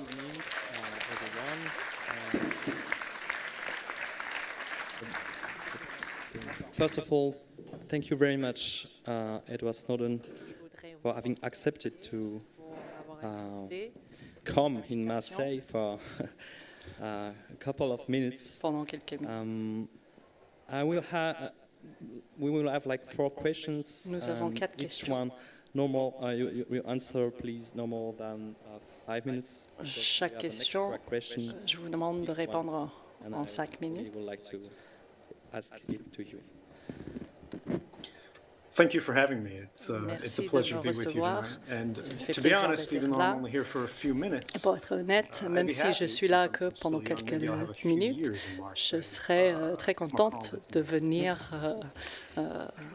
Evening, everyone. First of all, thank you very much, Edward Snowden, for having accepted to come in Marseille for a couple of minutes. Pendant quelques minutes. We will have like 4 questions. Nous avons 4 each questions. one, no more. You answer, please, no more than 5 minutes. Chaque question, je vous demande de répondre en 5 minutes. We would like to ask it to you. Thank you for having me. It's a Merci de pleasure me to be with you recevoir. tonight. And Ça me fait to be plaisir honest, d'être even though là. I'm only here for a few minutes, Pour être honnête, même si je suis là que pendant quelques minutes, je serai très contente de venir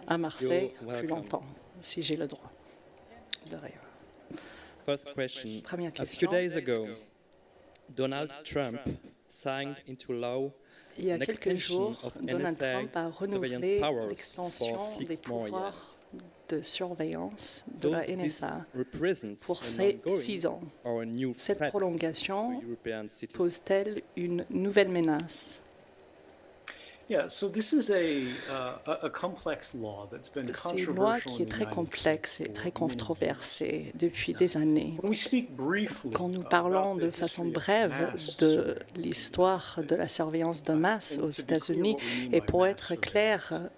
à Marseille plus longtemps, si j'ai le droit. De rien. First question. Première A few question. days ago, Donald Trump signed into law Il y a an quelques extension jours, of Donald NSA Trump a surveillance renouvelé powers l'extension for des 6 more pouvoirs years. de surveillance de la Does this NSA represent pour an ces ongoing 6 ans. or a new Cette threat prolongation to European citizens? pose-t-elle une nouvelle menace? yeah. So this is a complex law that's been C'est une loi controversial qui in est the très United complexe States et for très many controversée depuis des années. years. When we speak briefly Quand nous parlons about de the façon history of brève mass de surveillance l'histoire de la surveillance de masse and aux to be clear États-Unis, what we mean et by pour mass être clair,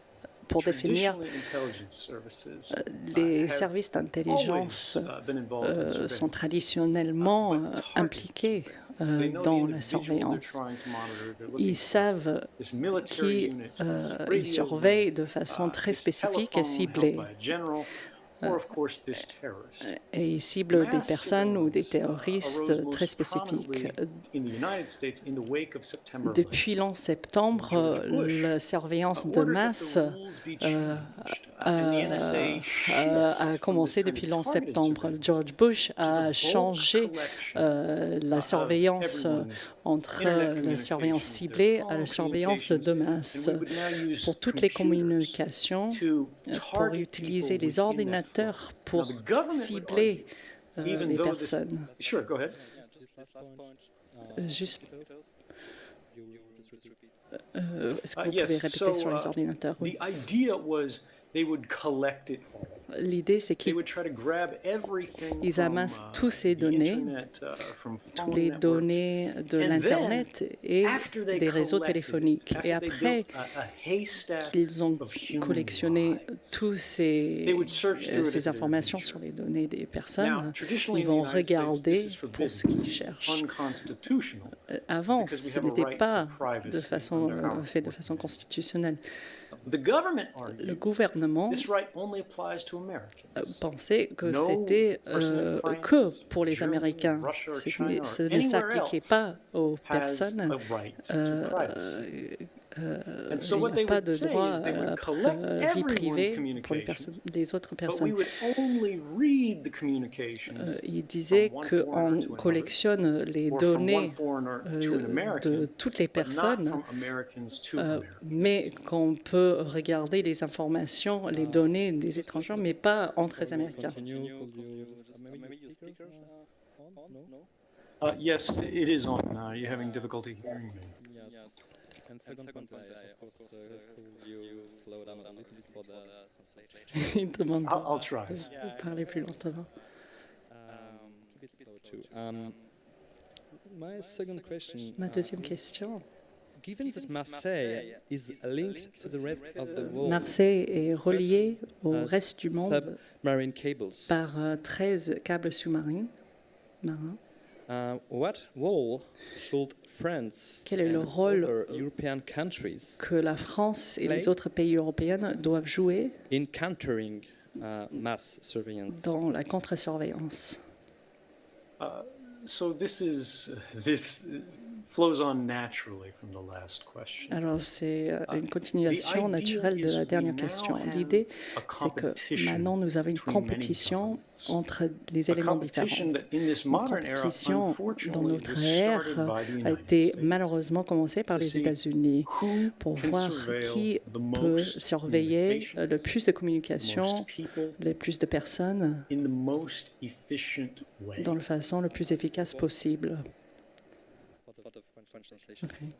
pour définir traditionally, intelligence services les have services d'intelligence always been involved in sont surveillance. traditionnellement But target impliqués surveillance. They know the dans la individual they're surveillance. trying to monitor. They're looking Ils for savent this military qui unit, this ils radio surveillent link, de façon très this spécifique et telephone ciblée. held by a general, or of course this terrorist. Et ils ciblent des Mass personnes ou des surveillance, terroristes arose très most spécifiques. prominently in the United States in the wake of September 11. Depuis l'11 septembre, George Bush la surveillance de ordered that masse the rules be changed, and the NSA shift a from commencé this kind depuis of le 11 targeted septembre. surveillance George Bush to a the bulk changé collection la of surveillance everyone's entre internet la surveillance communications, ciblée their à la phone surveillance de communications, masse. and we would now use Pour toutes les computers communications, to pour target utiliser people les within that ordinateurs flow. pour Now, the government would cibler argue, even les though this- personnes. Sure, go ahead. Juste, est-ce que vous Yes, pouvez répéter so, sur les ordinateurs? Oui. The idea was they would collect it all. L'idée, c'est They qu'ils would try to grab everything Ils from, amassent tous ces the données, internet, from toutes phone les networks. données de And l'Internet et After they des réseaux collected téléphoniques. it, Et after they après built a haystack qu'ils ont of human collectionné lives, toutes they would search through it at ces their informations leisure. sur les données des Now, personnes, traditionally ils in the vont United States, regarder this is pour ce forbidden. qu'ils It's cherchent. unconstitutional. Avant, because we ce have a n'était right pas to privacy de façon, under our fait de Fourth façon Amendment. constitutionnelle. The government Le argued gouvernement this right only applies to Americans. pensait que No c'était person in France, que pour les Germany, Américains. Russia or Ce China ne or ce ne anywhere s'appliquait else pas aux has personnes a right to privacy. And so il what n'y they a pas would de say droit is they would à collect vie everyone's privée pour les, communications, les autres but we personnes. would only read the communications Il disait from one qu'on foreigner to another, collectionne les or from one données foreigner to an de American, toutes les but not personnes, from Americans to Americans. mais qu'on peut regarder les informations, les données des étrangers, mais pas entre les Américains. Continue, could you maybe use speakers on? No? Yes, it is on. Are you having difficulty hearing me? Yes. And second point, of course, could you slow down a little bit for the translation? Il demande I'll try. de parler plus lentement. Keep it slow too. My second question. Ma deuxième question. Given that Marseille is linked to the rest of the world Marseille est reliée au reste du monde submarine cables, par 13 câbles sous-marins. marins. What role should France Quel est le and rôle other European countries que la France et les autres pays européens doivent jouer in countering mass surveillance? dans la contre-surveillance? So this flows on naturally from the last question. Alors, c'est une continuation naturelle de la dernière question. L'idée, c'est que maintenant, nous avons une compétition entre les éléments différents. Une compétition dans notre ère a été malheureusement commencée par les États-Unis pour voir qui peut surveiller le plus de communication, le plus de personnes dans la façon la plus efficace possible. Okay.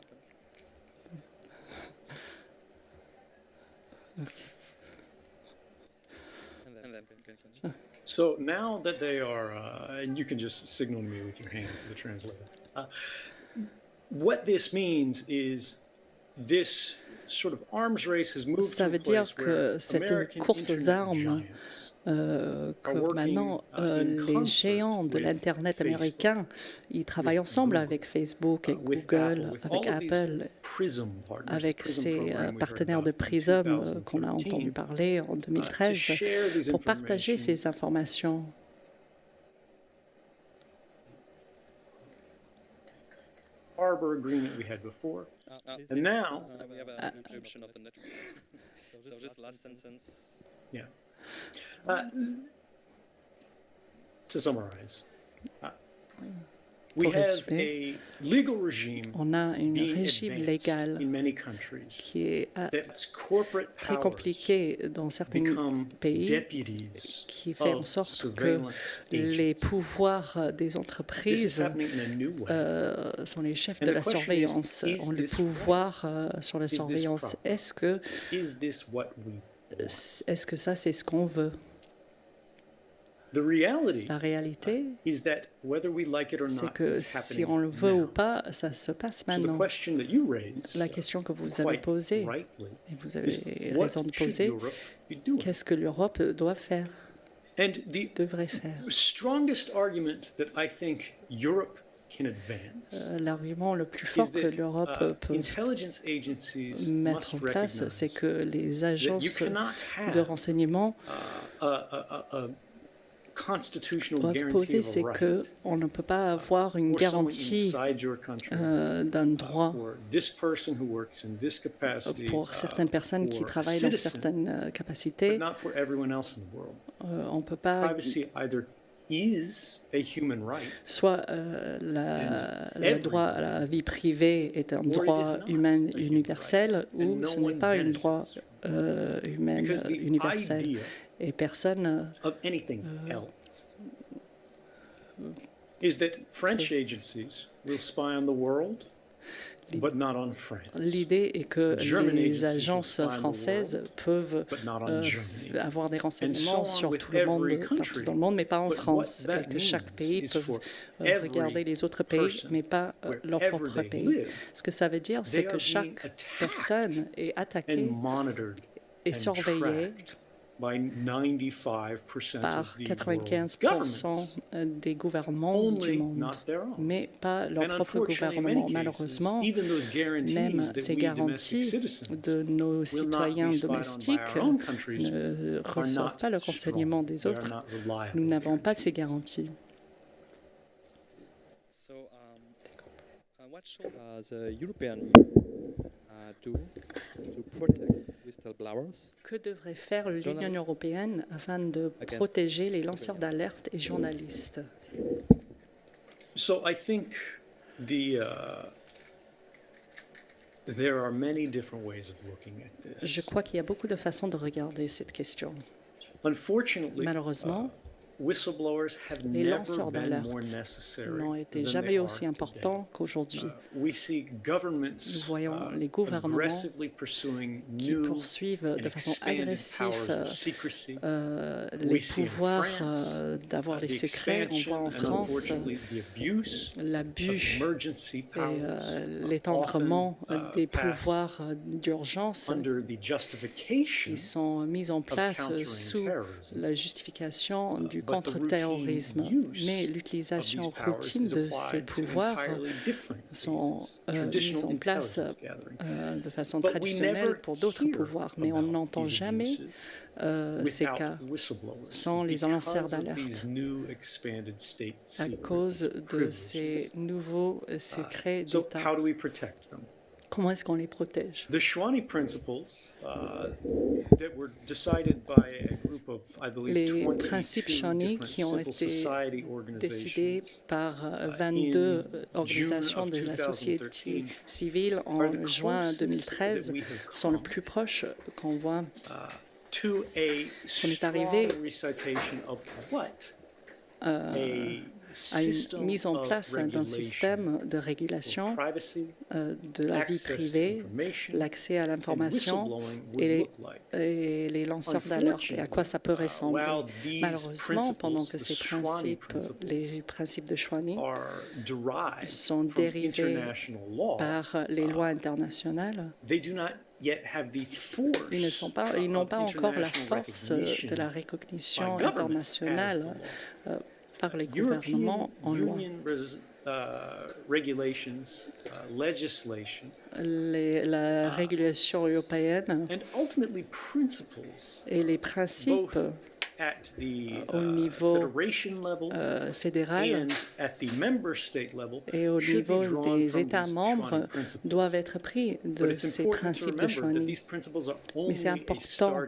So now that they are, and you can just signal me with your hand for the translator. What this means is this sort of arms race has moved to a place where American internet giants que maintenant les géants de l'Internet américain, ils travaillent ensemble avec Facebook et Google, avec Apple, avec ses partenaires de Prism qu'on a entendu parler en 2013, pour partager ces informations. Harbor agreement we had before, and now we have an encryption of the network. So just last sentence. Yeah. To summarize, we have a legal regime on a un régime légal qui est très compliqué dans certains pays, qui fait en sorte que les pouvoirs des entreprises sont les chefs de la surveillance, ont le pouvoir sur la surveillance. Est-ce que ça, c'est ce qu'on veut? La réalité, c'est que si on le veut ou pas, ça se passe maintenant. La question que vous avez posée, et vous avez raison de poser, qu'est-ce que l'Europe doit faire, devrait faire? L'argument le plus fort que l'Europe peut mettre en place, c'est que les agences de renseignement doivent poser, c'est qu'on ne peut pas avoir une garantie d'un droit pour certaines personnes qui travaillent dans certaines capacités. On ne peut pas... Soit le droit à la vie privée est un droit humain universel, ou ce n'est pas un droit humain universel. Et personne L'idée est que les agences françaises peuvent avoir des renseignements sur tout le monde, partout dans le monde, mais pas en France, et que chaque pays peut regarder les autres pays, mais pas leur propre pays. Ce que ça veut dire, c'est que chaque personne est attaquée et surveillée par 95% des gouvernements du monde, mais pas leur propre gouvernement. Malheureusement, même ces garanties de nos citoyens domestiques ne reçoivent pas le renseignement des autres. Nous n'avons pas ces garanties. What should the European do to protect whistleblowers? Que devrait faire l'Union européenne afin de protéger les lanceurs d'alerte et journalistes? So I think there are many different ways of looking at this. Je crois qu'il y a beaucoup de façons de regarder cette question. Malheureusement, les lanceurs d'alerte n'ont été jamais aussi importants qu'aujourd'hui. Nous voyons les gouvernements qui poursuivent de façon agressive les pouvoirs d'avoir les secrets. On voit en France l'abus et l'étendrement des pouvoirs d'urgence qui sont mis en place sous la justification du contre-terrorisme. Mais l'utilisation routine de ces pouvoirs sont mises en place de façon traditionnelle pour d'autres pouvoirs. Mais on n'entend jamais ces cas sans les lanceurs d'alerte à cause de ces nouveaux secrets d'État. Comment est-ce qu'on les protège? Les principes Shawnee qui ont été décidés par 22 organisations de la société civile en juin 2013 sont le plus proches qu'on voit. On est arrivé à une mise en place d'un système de régulation de la vie privée, l'accès à l'information et les lanceurs d'alerte et à quoi ça peut ressembler. Malheureusement, pendant que ces principes, les principes de Shawnee, sont dérivés par les lois internationales, ils n'ont pas encore la force de la recognition internationale par les gouvernements en loi. La régulation européenne et les principes au niveau fédéral et au niveau des États membres doivent être pris de ces principes de Shawnee. Mais c'est important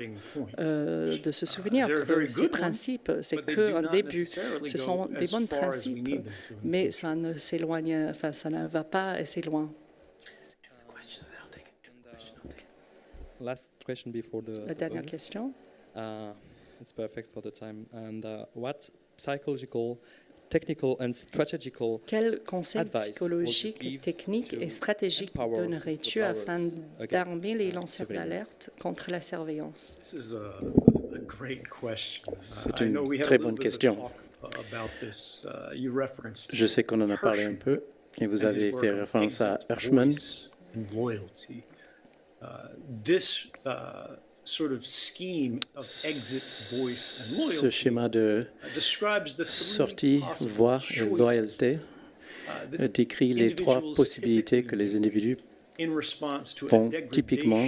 de se souvenir que ces principes, c'est qu'un début. Ce sont des bons principes, mais ça ne s'éloigne, enfin, ça ne va pas assez loin. La dernière question. It's perfect for the time. And what psychological, technical and strategical Quel conseil psychologique, technique et stratégique donnerais-tu afin d'armer les lanceurs d'alerte contre la surveillance? C'est une très bonne question. Je sais qu'on en a parlé un peu et vous avez fait référence à Hirschman. Ce schéma de sortie, voix et loyauté décrit les trois possibilités que les individus font typiquement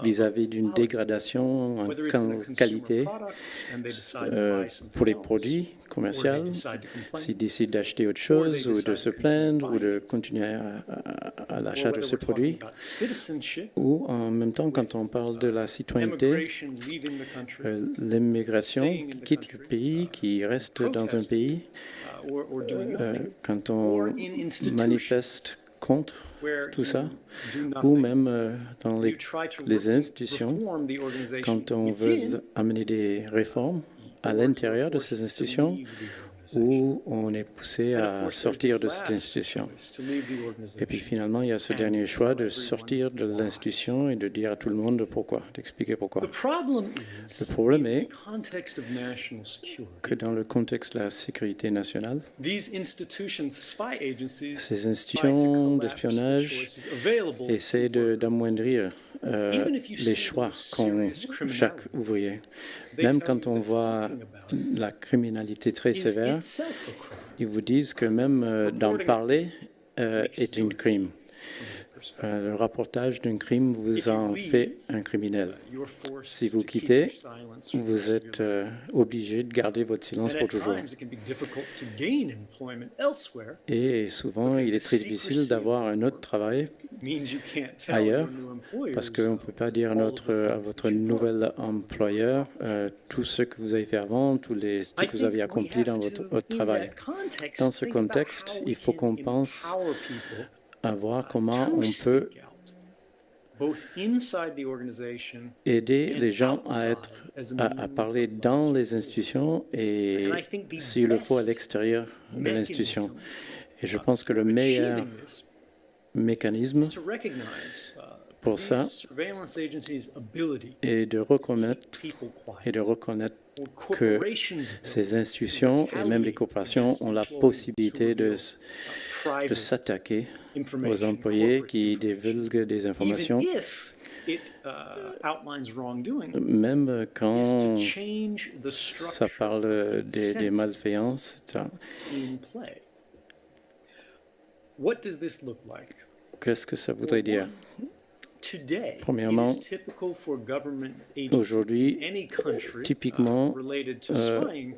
vis-à-vis d'une dégradation en qualité pour les produits commerciaux, s'ils décident d'acheter autre chose ou de se plaindre ou de continuer à l'achat de ce produit, ou en même temps quand on parle de la citoyenneté, l'immigration qui quitte le pays, qui reste dans un pays, quand on manifeste contre tout ça, ou même dans les institutions, quand on veut amener des réformes à l'intérieur de ces institutions, où on est poussé à sortir de cette institution. Et puis finalement, il y a ce dernier choix de sortir de l'institution et de dire à tout le monde pourquoi, d'expliquer pourquoi. Le problème est que dans le contexte de la sécurité nationale, ces institutions d'espionnage essaient d'amoindrir les choix qu'ont chaque ouvrier. Même quand on voit la criminalité très sévère, ils vous disent que même d'en parler est un crime. Le rapportage d'un crime vous en fait un criminel. Si vous quittez, vous êtes obligé de garder votre silence pour toujours. Et souvent, il est très difficile d'avoir un autre travail ailleurs, parce qu'on ne peut pas dire à votre nouvel employeur tout ce que vous avez fait avant, ce que vous avez accompli dans votre travail. Dans ce contexte, il faut qu'on pense à voir comment on peut aider les gens à parler dans les institutions et, s'il le faut, à l'extérieur de l'institution. Et je pense que le meilleur mécanisme pour ça est de reconnaître que ces institutions et même les corporations ont la possibilité de s'attaquer aux employés qui divulguent des informations, Même quand ça parle des malveillances, qu'est-ce que ça voudrait dire? Premièrement, aujourd'hui, typiquement,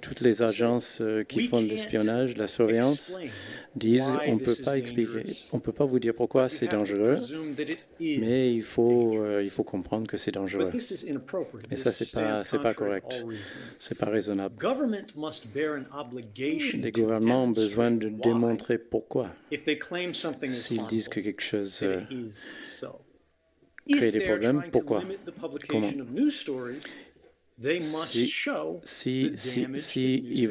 toutes les agences qui font de l'espionnage, de la surveillance, disent on ne peut pas expliquer, on ne peut pas vous dire pourquoi c'est dangereux, mais il faut comprendre que c'est dangereux. Mais ça, c'est pas correct, c'est pas raisonnable. Les gouvernements ont besoin de démontrer pourquoi. S'ils disent que quelque chose crée des problèmes, pourquoi? Comment? Si ils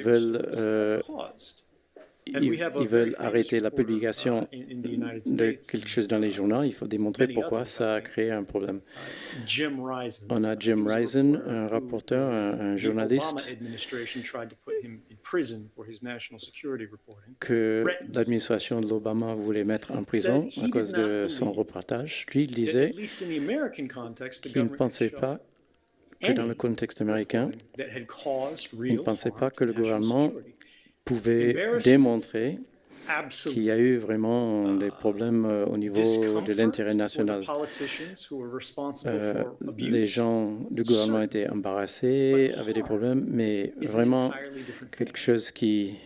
veulent arrêter la publication de quelque chose dans les journaux, il faut démontrer pourquoi ça a créé un problème. On a Jim Risen, un rapporteur, un journaliste, que l'administration de l'Obama voulait mettre en prison à cause de son reportage. Lui, il disait qu'il ne pensait pas que dans le contexte américain, il ne pensait pas que le gouvernement pouvait démontrer qu'il y a eu vraiment des problèmes au niveau de l'intérêt national. Les gens du gouvernement étaient embarrassés, avaient des problèmes, mais vraiment quelque chose qui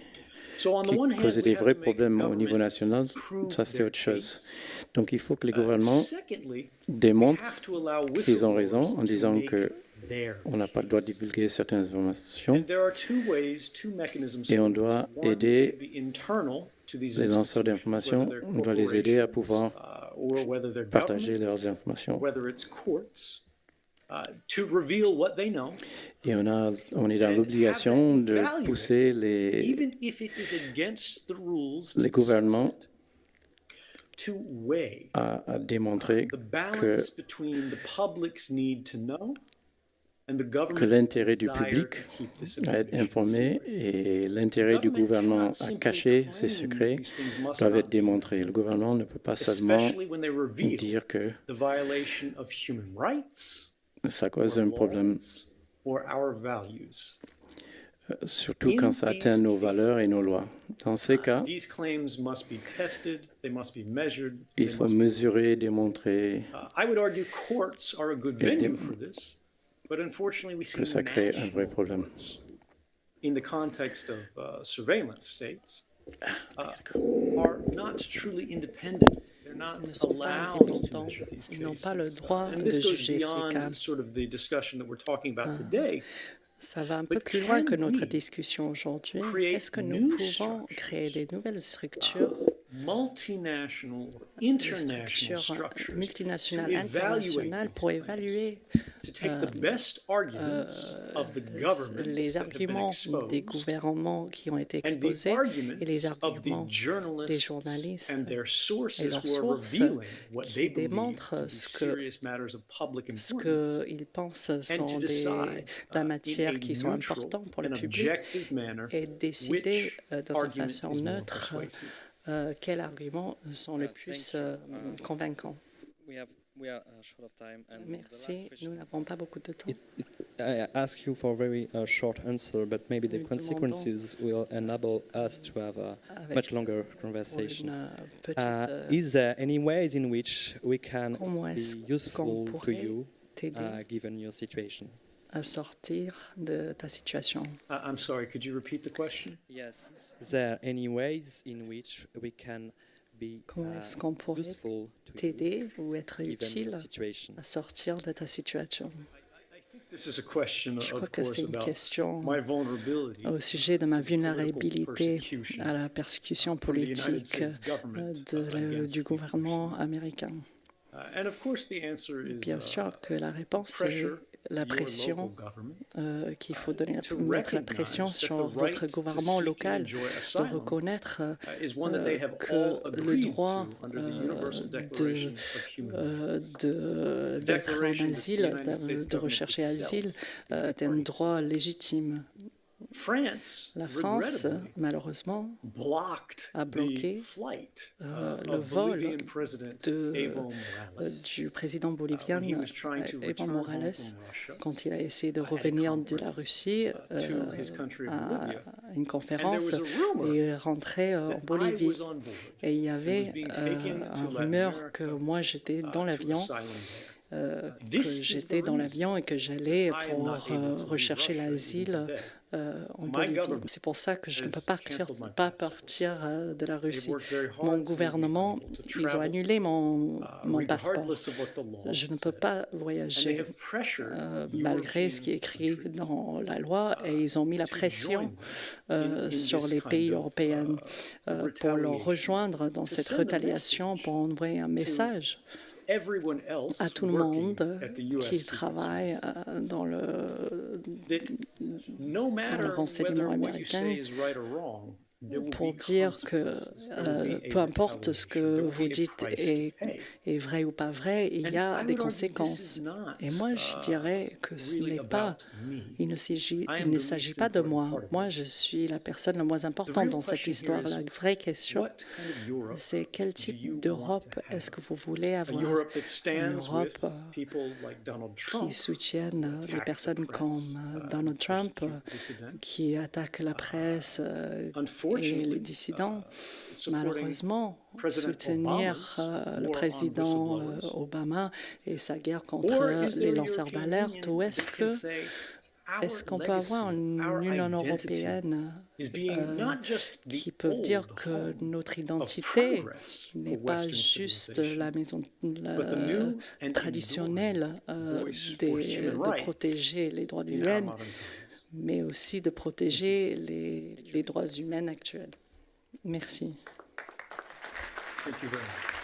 causait des vrais problèmes au niveau national, ça c'était autre chose. Donc il faut que les gouvernements démontrent qu'ils ont raison en disant que on n'a pas le droit de divulguer certaines informations et on doit aider les lanceurs d'informations, on doit les aider à pouvoir partager leurs informations. Et on est dans l'obligation de pousser les gouvernements à démontrer que l'intérêt du public à être informé et l'intérêt du gouvernement à cacher ses secrets doivent être démontrés. Le gouvernement ne peut pas seulement dire que ça cause un problème, surtout quand ça atteint nos valeurs et nos lois. Dans ces cas, il faut mesurer, démontrer que ça crée un vrai problème. In the context of surveillance states, are not truly independent. They're not allowed to measure these cases. Ils n'ont pas le droit de juger ces cas. Ça va un peu plus loin que notre discussion aujourd'hui. Est-ce que nous pouvons créer des nouvelles structures, multinationales, internationales, pour évaluer les arguments des gouvernements qui ont été exposés et les arguments des journalistes et leurs sources qui démontrent ce qu'ils pensent sont la matière qui sont importantes pour le public et décider dans une façon neutre quels arguments sont les plus convaincants. Merci, nous n'avons pas beaucoup de temps. I ask you for a very short answer, but maybe the consequences will enable us to have a much longer conversation. Is there any ways in which we can be useful to you, given your situation? À sortir de ta situation. I'm sorry, could you repeat the question? Yes. Is there any ways in which we can be Comment est-ce qu'on pourrait t'aider ou être utile à sortir de ta situation? Je crois que c'est une question au sujet de ma vulnérabilité à la persécution politique du gouvernement américain. Bien sûr que la réponse est la pression, qu'il faut mettre la pression sur votre gouvernement local de reconnaître que le droit d'être en asile, de rechercher asile, est un droit légitime. La France, malheureusement, a bloqué le vol du président bolivien Evo Morales quand il a essayé de revenir de la Russie à une conférence et est rentré en Bolivie. Et il y avait une rumeur que moi j'étais dans l'avion. Et que j'allais pour rechercher l'asile en Bolivie. C'est pour ça que je ne peux pas partir de la Russie. Mon gouvernement, ils ont annulé mon passeport. Je ne peux pas voyager malgré ce qui est écrit dans la loi et ils ont mis la pression sur les pays européens pour leur rejoindre dans cette retaliation pour envoyer un message à tout le monde qui travaille dans le renseignement américain pour dire que peu importe ce que vous dites est vrai ou pas vrai, il y a des conséquences. Et moi, je dirais que ce n'est pas, il ne s'agit pas de moi. Moi, je suis la personne la moins importante dans cette histoire. La vraie question, c'est quel type d'Europe est-ce que vous voulez avoir? Une Europe qui soutienne les personnes comme Donald Trump, qui attaquent la presse et les dissidents. Malheureusement, soutenir le président Obama et sa guerre contre les lanceurs d'alerte, ou est-ce qu'on peut avoir une Union européenne qui peut dire que notre identité n'est pas juste la maison traditionnelle de protéger les droits humains, mais aussi de protéger les droits humains actuels. Merci. Thank you very much.